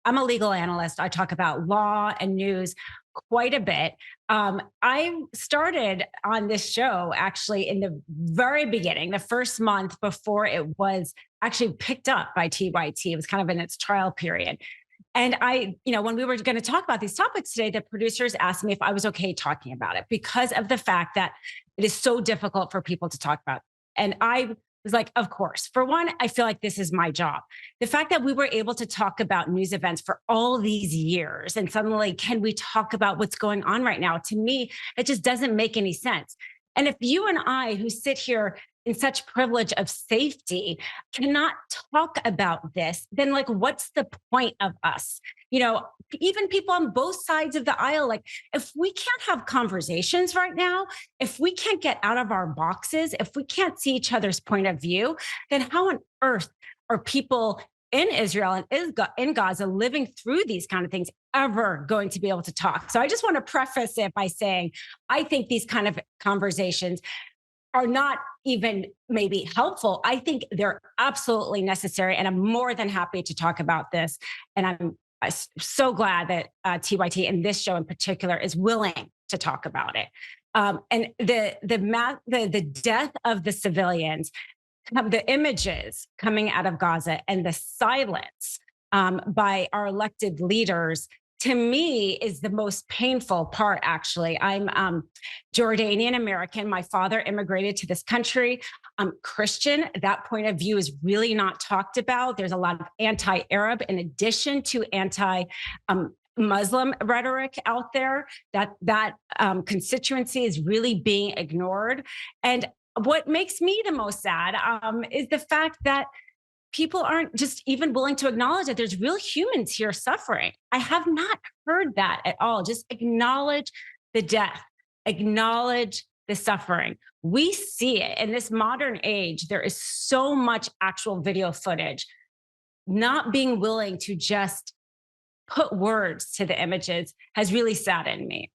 I'm a legal analyst. I talk about law and news quite a bit. I started on this show actually in the very beginning, the first month before it was actually picked up by TYT. It was kind of in its trial period. And when we were going to talk about these topics today, the producers asked me if I was okay talking about it because of the fact that it is so difficult for people to talk about. And I was like, of course. For one, I feel like this is my job. The fact that we were able to talk about news events for all these years and suddenly, can we talk about what's going on right now? To me, it just doesn't make any sense. And if you and I, who sit here in such privilege of safety, cannot talk about this, then like, what's the point of us? You know, even people on both sides of the aisle, like, if we can't have conversations right now, if we can't get out of our boxes, if we can't see each other's point of view, then how on earth are people in Israel and in Gaza living through these kind of things ever going to be able to talk? So I just want to preface it by saying, I think these kind of conversations are not even maybe helpful. I think they're absolutely necessary. And I'm more than happy to talk about this. And I'm so glad that TYT and this show in particular is willing to talk about it. And the death of the civilians, the images coming out of Gaza, and the silence by our elected leaders, to me, is the most painful part, actually. I'm Jordanian American. My father immigrated to this country. I'm Christian. That point of view is really not talked about. There's a lot of anti-Arab in addition to Muslim rhetoric out there. That constituency is really being ignored. And what makes me the most sad is the fact that people aren't just even willing to acknowledge that there's real humans here suffering. I have not heard that at all. Just acknowledge the death, acknowledge the suffering. We see it in this modern age. There is so much actual video footage. Not being willing to just put words to the images has really saddened me.